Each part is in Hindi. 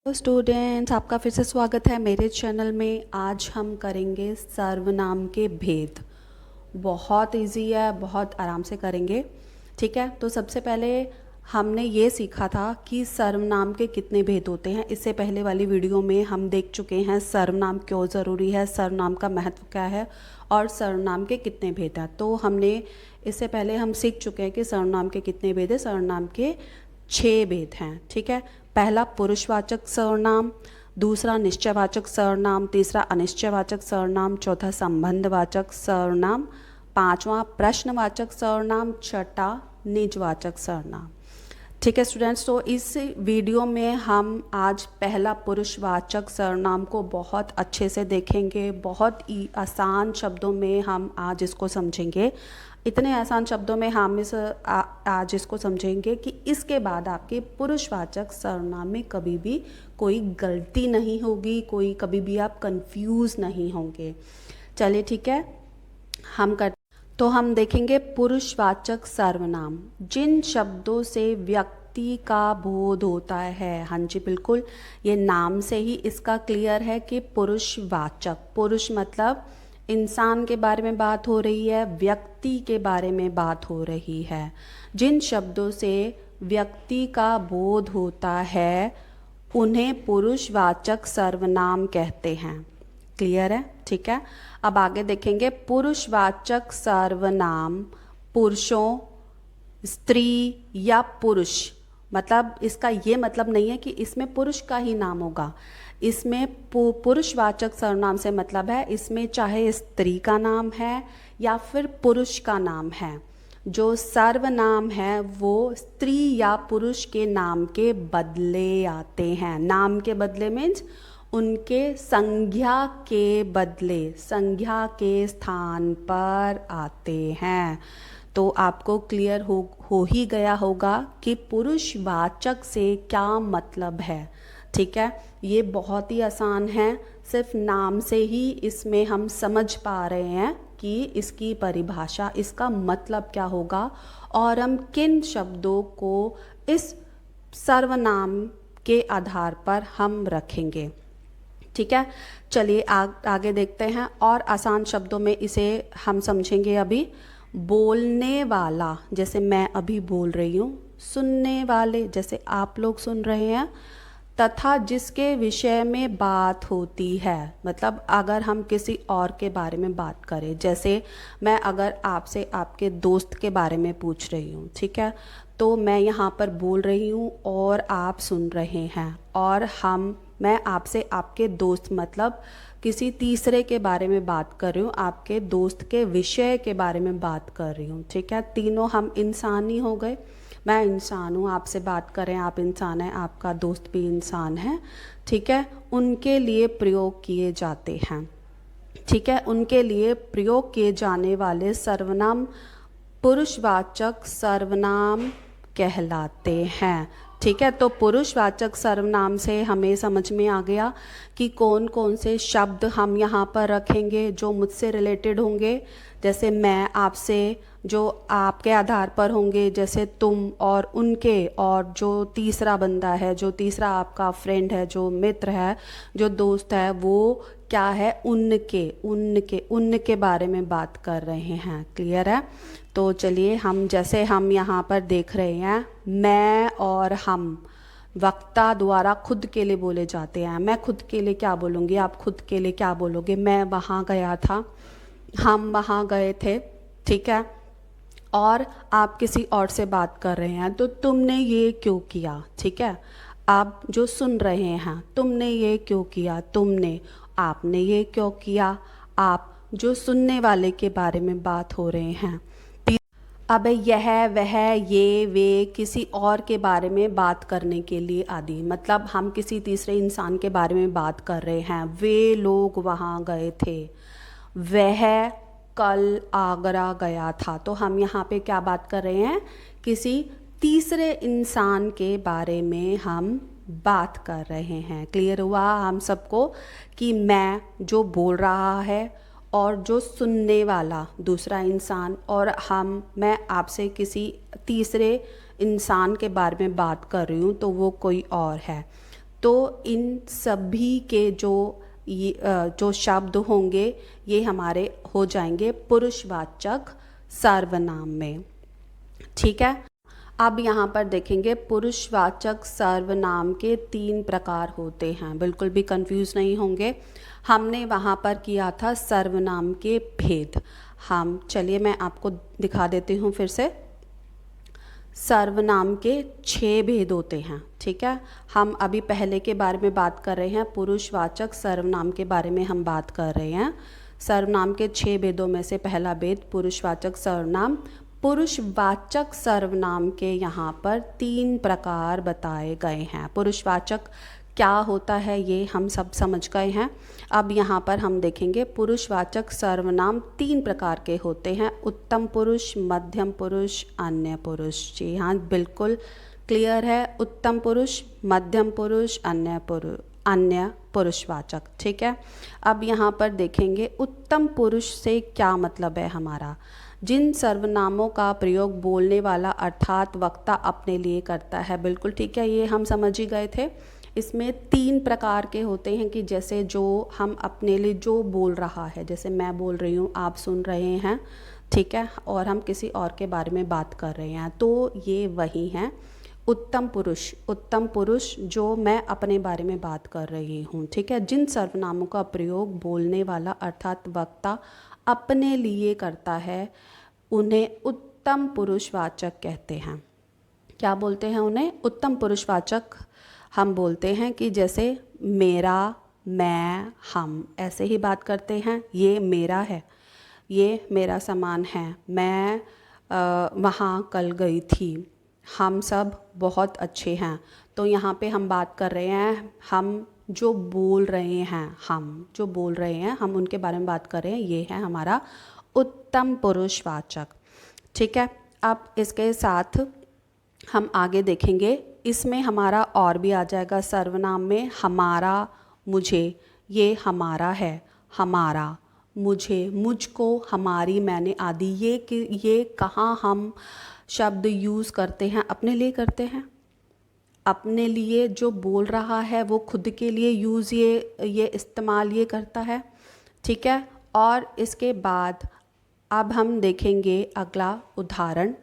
तो स्टूडेंट्स, आपका फिर से स्वागत है मेरे चैनल में। आज हम करेंगे सर्वनाम के भेद। बहुत इजी है, बहुत आराम से करेंगे। ठीक है, तो सबसे पहले हमने ये सीखा था कि सर्वनाम के कितने भेद होते हैं। इससे पहले वाली वीडियो में हम देख चुके हैं सर्वनाम क्यों ज़रूरी है, सर्वनाम का महत्व क्या है और सर्वनाम के कितने भेद हैं। तो हमने इससे पहले हम सीख चुके हैं कि सर्वनाम के कितने भेद हैं। सर्वनाम के 6 भेद हैं। ठीक है, पहला पुरुषवाचक सर्वनाम, दूसरा निश्चयवाचक सर्वनाम, तीसरा अनिश्चयवाचक सर्वनाम, चौथा संबंधवाचक सर्वनाम, पांचवा प्रश्नवाचक सर्वनाम, छठा निजवाचक सर्वनाम। ठीक है स्टूडेंट्स, तो इस वीडियो में हम आज पहला पुरुषवाचक सर्वनाम को बहुत अच्छे से देखेंगे। बहुत ही आसान शब्दों में हम आज इसको समझेंगे। इतने आसान शब्दों में हम आज इसको समझेंगे कि इसके बाद आपके पुरुषवाचक सर्वनाम में कभी भी कोई गलती नहीं होगी, कोई कभी भी आप कंफ्यूज नहीं होंगे। चलिए ठीक है, हम देखेंगे पुरुषवाचक सर्वनाम। जिन शब्दों से व्यक्ति का बोध होता है, हाँ जी बिल्कुल, ये नाम से ही इसका क्लियर है कि पुरुषवाचक। पुरुष मतलब इंसान के बारे में बात हो रही है, व्यक्ति के बारे में बात हो रही है। जिन शब्दों से व्यक्ति का बोध होता है उन्हें पुरुषवाचक सर्वनाम कहते हैं। क्लियर है? ठीक है, अब आगे देखेंगे पुरुषवाचक सर्वनाम पुरुषों, स्त्री या पुरुष, मतलब इसका ये मतलब नहीं है कि इसमें पुरुष का ही नाम होगा। इसमें पुरुषवाचक सर्वनाम से मतलब है इसमें चाहे स्त्री का नाम है या फिर पुरुष का नाम है। जो सर्वनाम है वो स्त्री या पुरुष के नाम के बदले आते हैं। नाम के बदले मीन्स उनके संज्ञा के बदले, संज्ञा के स्थान पर आते हैं। तो आपको क्लियर हो ही गया होगा कि पुरुषवाचक से क्या मतलब है। ठीक है, ये बहुत ही आसान है, सिर्फ नाम से ही इसमें हम समझ पा रहे हैं कि इसकी परिभाषा, इसका मतलब क्या होगा और हम किन शब्दों को इस सर्वनाम के आधार पर हम रखेंगे। ठीक है, चलिए आगे देखते हैं और आसान शब्दों में इसे हम समझेंगे अभी। बोलने वाला, जैसे मैं अभी बोल रही हूँ, सुनने वाले जैसे आप लोग सुन रहे हैं, तथा जिसके विषय में बात होती है। मतलब अगर हम किसी और के बारे में बात करें, जैसे मैं अगर आपसे आपके दोस्त के बारे में पूछ रही हूँ, ठीक है, तो मैं यहाँ पर बोल रही हूँ और आप सुन रहे हैं, और मैं आपसे आपके दोस्त मतलब किसी तीसरे के बारे में बात कर रही हूँ, आपके दोस्त के विषय के बारे में बात कर रही हूँ। ठीक है, तीनों हम इंसान ही हो गए। मैं इंसान हूँ, आपसे बात करें, आप इंसान हैं, आपका दोस्त भी इंसान है। ठीक है, उनके लिए प्रयोग किए जाते हैं। ठीक है, उनके लिए प्रयोग किए जाने वाले सर्वनाम पुरुषवाचक सर्वनाम कहलाते हैं। ठीक है, तो पुरुषवाचक सर्वनाम से हमें समझ में आ गया कि कौन कौन से शब्द हम यहाँ पर रखेंगे जो मुझसे रिलेटेड होंगे। जैसे मैं आपसे, जो आपके आधार पर होंगे, जैसे तुम और उनके, और जो तीसरा बंदा है, जो तीसरा आपका फ्रेंड है, जो मित्र है, जो दोस्त है, वो क्या है, उनके उनके उनके बारे में बात कर रहे हैं। क्लियर है? तो चलिए हम, जैसे हम यहाँ पर देख रहे हैं, मैं और हम वक्ता द्वारा खुद के लिए बोले जाते हैं। मैं खुद के लिए क्या बोलूँगी, आप खुद के लिए क्या बोलोगे? मैं वहाँ गया था, हम वहाँ गए थे। ठीक है, और आप किसी और से बात कर रहे हैं, तो तुमने ये क्यों किया। ठीक है, आप जो सुन रहे हैं, तुमने ये क्यों किया, तुमने, आपने ये क्यों किया, आप, जो सुनने वाले के बारे में बात हो रहे हैं। अब यह, वह, ये, वे किसी और के बारे में बात करने के लिए आदि, मतलब हम किसी तीसरे इंसान के बारे में बात कर रहे हैं। वे लोग वहाँ गए थे, वह कल आगरा गया था। तो हम यहाँ पे क्या बात कर रहे हैं, किसी तीसरे इंसान के बारे में हम बात कर रहे हैं। क्लियर हुआ हम सबको कि मैं जो बोल रहा है और जो सुनने वाला दूसरा इंसान, और मैं आपसे किसी तीसरे इंसान के बारे में बात कर रही हूँ, तो वो कोई और है। तो इन सभी के जो शब्द होंगे ये हमारे हो जाएंगे पुरुषवाचक सर्वनाम में। ठीक है, अब यहाँ पर देखेंगे पुरुषवाचक सर्वनाम के 3 प्रकार होते हैं, बिल्कुल भी कंफ्यूज नहीं होंगे। हमने वहाँ पर किया था सर्वनाम के भेद। चलिए मैं आपको दिखा देती हूँ फिर से। सर्वनाम के 6 भेद होते हैं। ठीक है, हम अभी पहले के बारे में बात कर रहे हैं, पुरुषवाचक सर्वनाम के बारे में हम बात कर रहे हैं। सर्वनाम के 6 भेदों में से पहला भेद पुरुषवाचक सर्वनाम। पुरुषवाचक सर्वनाम के यहाँ पर 3 प्रकार बताए गए हैं। पुरुषवाचक क्या होता है ये हम सब समझ गए हैं। अब यहाँ पर हम देखेंगे पुरुषवाचक सर्वनाम 3 प्रकार के होते हैं, उत्तम पुरुष, मध्यम पुरुष, अन्य पुरुष। जी हाँ, बिल्कुल क्लियर है, उत्तम पुरुष, मध्यम पुरुष, अन्य पुरुषवाचक। ठीक है, अब यहाँ पर देखेंगे उत्तम पुरुष से क्या मतलब है हमारा। जिन सर्वनामों का प्रयोग बोलने वाला अर्थात वक्ता अपने लिए करता है। बिल्कुल ठीक है, ये हम समझ ही गए थे। इसमें 3 प्रकार के होते हैं कि जैसे जो हम अपने लिए जो बोल रहा है, जैसे मैं बोल रही हूँ, आप सुन रहे हैं, ठीक है, और हम किसी और के बारे में बात कर रहे हैं, तो ये वही हैं उत्तम पुरुष। उत्तम पुरुष जो मैं अपने बारे में बात कर रही हूँ। ठीक है, जिन सर्वनामों का प्रयोग बोलने वाला अर्थात वक्ता अपने लिए करता है उन्हें उत्तम पुरुषवाचक कहते हैं। क्या बोलते हैं उन्हें? उत्तम पुरुषवाचक हम बोलते हैं कि जैसे मेरा, मैं, हम, ऐसे ही बात करते हैं। ये मेरा है, ये मेरा सामान है, मैं वहाँ कल गई थी, हम सब बहुत अच्छे हैं। तो यहाँ पे हम बात कर रहे हैं, हम जो बोल रहे हैं, हम उनके बारे में बात कर रहे हैं, ये है हमारा उत्तम पुरुषवाचक। ठीक है, अब इसके साथ हम आगे देखेंगे, इसमें हमारा और भी आ जाएगा सर्वनाम में हमारा, मुझे, ये हमारा है, हमारा, मुझे, मुझको, हमारी, मैंने आदि। ये कहाँ हम शब्द यूज़ करते हैं? अपने लिए करते हैं। अपने लिए जो बोल रहा है वो खुद के लिए यूज़ ये इस्तेमाल ये करता है। ठीक है, और इसके बाद अब हम देखेंगे अगला उदाहरण।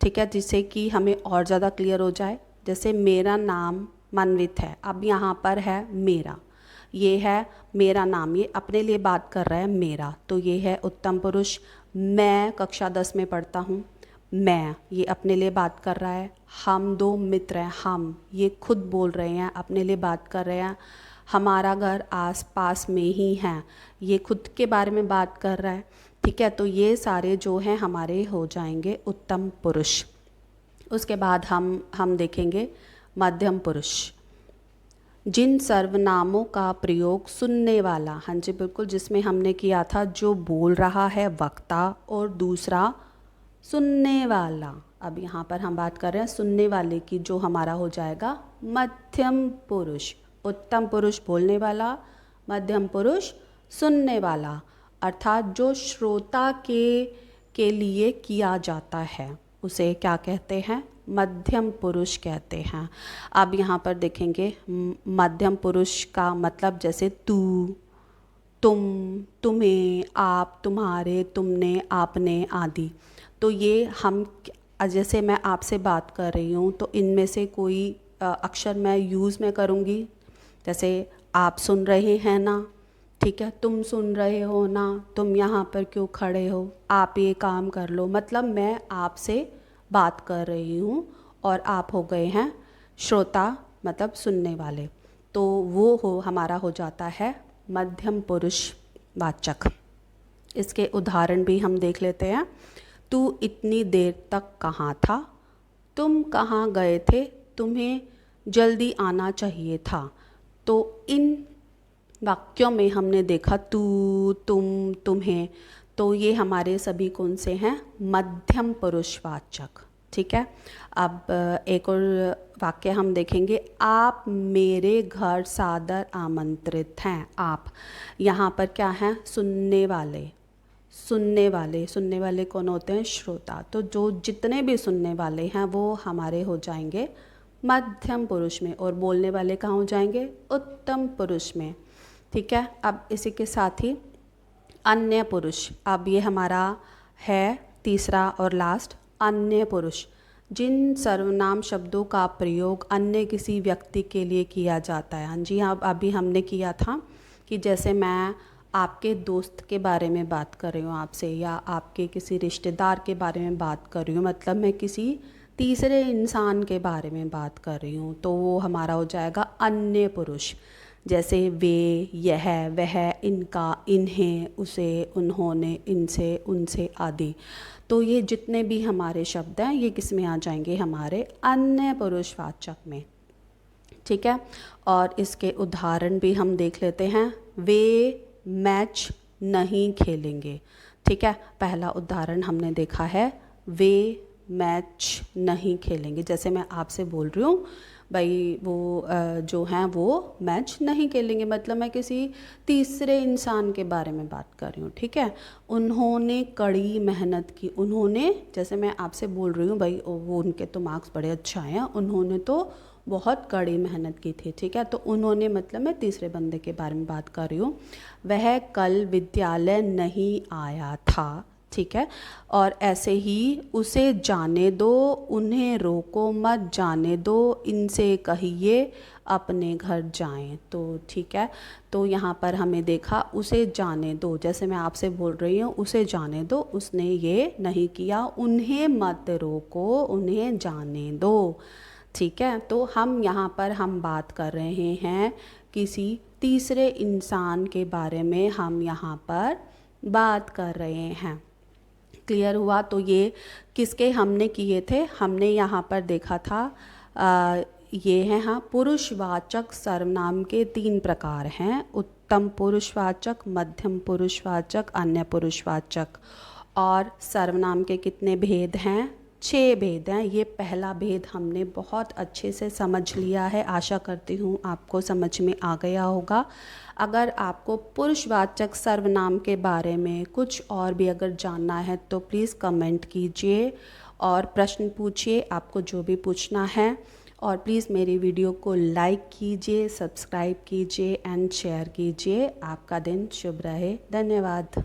ठीक है, जिससे कि हमें और ज़्यादा क्लियर हो जाए। जैसे मेरा नाम मनवित है, अब यहाँ पर है मेरा, ये है मेरा नाम, ये अपने लिए बात कर रहा है मेरा, तो ये है उत्तम पुरुष। मैं कक्षा 10 में पढ़ता हूँ, मैं, ये अपने लिए बात कर रहा है। हम 2 मित्र हैं, हम, ये खुद बोल रहे हैं, अपने लिए बात कर रहे हैं। हमारा घर आस पास में ही है, ये खुद के बारे में बात कर रहा है। ठीक है, तो ये सारे जो हैं हमारे हो जाएंगे उत्तम पुरुष। उसके बाद हम देखेंगे मध्यम पुरुष। जिन सर्वनामों का प्रयोग सुनने वाला, हाँ जी बिल्कुल, जिसमें हमने किया था जो बोल रहा है वक्ता और दूसरा सुनने वाला। अब यहाँ पर हम बात कर रहे हैं सुनने वाले की, जो हमारा हो जाएगा मध्यम पुरुष। उत्तम पुरुष बोलने वाला, मध्यम पुरुष सुनने वाला, अर्थात जो श्रोता के लिए किया जाता है उसे क्या कहते हैं? मध्यम पुरुष कहते हैं। अब यहाँ पर देखेंगे मध्यम पुरुष का मतलब जैसे तू, तुम, तुम्हें, आप, तुम्हारे, तुमने, आपने आदि। तो ये हम, जैसे मैं आपसे बात कर रही हूँ तो इनमें से कोई अक्षर मैं यूज़ में करूँगी। जैसे आप सुन रहे हैं ना, ठीक है, तुम सुन रहे हो ना, तुम यहाँ पर क्यों खड़े हो, आप ये काम कर लो। मतलब मैं आपसे बात कर रही हूँ और आप हो गए हैं श्रोता, मतलब सुनने वाले। तो वो हमारा हो जाता है मध्यम पुरुष वाचक। इसके उदाहरण भी हम देख लेते हैं। तू इतनी देर तक कहाँ था? तुम कहाँ गए थे? तुम्हें जल्दी आना चाहिए था। तो इन वाक्यों में हमने देखा तू, तुम, तुम्हें, तो ये हमारे सभी कौन से हैं? मध्यम पुरुषवाचक। ठीक है, अब एक और वाक्य हम देखेंगे। आप मेरे घर सादर आमंत्रित हैं। आप, यहाँ पर क्या है? सुनने वाले। सुनने वाले कौन होते हैं? श्रोता। तो जो जितने भी सुनने वाले हैं वो हमारे हो जाएंगे मध्यम पुरुष में, और बोलने वाले कहाँ हो जाएंगे, उत्तम पुरुष में। ठीक है, अब इसी के साथ ही अन्य पुरुष, अब ये हमारा है तीसरा और लास्ट, अन्य पुरुष। जिन सर्वनाम शब्दों का प्रयोग अन्य किसी व्यक्ति के लिए किया जाता है। हाँ जी, हाँ, अभी हमने किया था कि जैसे मैं आपके दोस्त के बारे में बात कर रही हूँ आपसे, या आपके किसी रिश्तेदार के बारे में बात कर रही हूँ, मतलब मैं किसी तीसरे इंसान के बारे में बात कर रही हूँ, तो वो हमारा हो जाएगा अन्य पुरुष। जैसे वे, यह, वह, इनका, इन्हें, उसे, उन्होंने, इनसे, उनसे आदि। तो ये जितने भी हमारे शब्द हैं ये किस में आ जाएंगे, हमारे अन्य पुरुषवाचक में। ठीक है, और इसके उदाहरण भी हम देख लेते हैं। वे मैच नहीं खेलेंगे। ठीक है, पहला उदाहरण हमने देखा है, वे मैच नहीं खेलेंगे। जैसे मैं आपसे बोल रही हूँ भाई वो जो हैं वो मैच नहीं खेलेंगे, मतलब मैं किसी तीसरे इंसान के बारे में बात कर रही हूँ। ठीक है, उन्होंने कड़ी मेहनत की। उन्होंने, जैसे मैं आपसे बोल रही हूँ भाई वो उनके तो मार्क्स बड़े अच्छे आए हैं, उन्होंने तो बहुत कड़ी मेहनत की थी। ठीक है, तो उन्होंने मतलब मैं तीसरे बंदे के बारे में बात कर रही हूँ। वह कल विद्यालय नहीं आया था। ठीक है, और ऐसे ही उसे जाने दो, उन्हें रोको मत, जाने दो, इनसे कहिए अपने घर जाएं। तो ठीक है, तो यहाँ पर हमें देखा उसे जाने दो, जैसे मैं आपसे बोल रही हूँ उसे जाने दो, उसने ये नहीं किया। उन्हें मत रोको, उन्हें जाने दो। ठीक है, तो हम यहाँ पर हम बात कर रहे हैं किसी तीसरे इंसान के बारे में, हम यहाँ पर बात कर रहे हैं। क्लियर हुआ? तो ये किसके हमने किए थे, हमने यहाँ पर देखा था ये हैं, हाँ, पुरुषवाचक सर्वनाम के 3 प्रकार हैं, उत्तम पुरुषवाचक, मध्यम पुरुषवाचक, अन्य पुरुषवाचक। और सर्वनाम के कितने भेद हैं, 6 भेद हैं। ये पहला भेद हमने बहुत अच्छे से समझ लिया है, आशा करती हूँ आपको समझ में आ गया होगा। अगर आपको पुरुषवाचक सर्वनाम के बारे में कुछ और भी अगर जानना है तो प्लीज़ कमेंट कीजिए और प्रश्न पूछिए, आपको जो भी पूछना है। और प्लीज़ मेरी वीडियो को लाइक कीजिए, सब्सक्राइब कीजिए एंड शेयर कीजिए। आपका दिन शुभ रहे। धन्यवाद।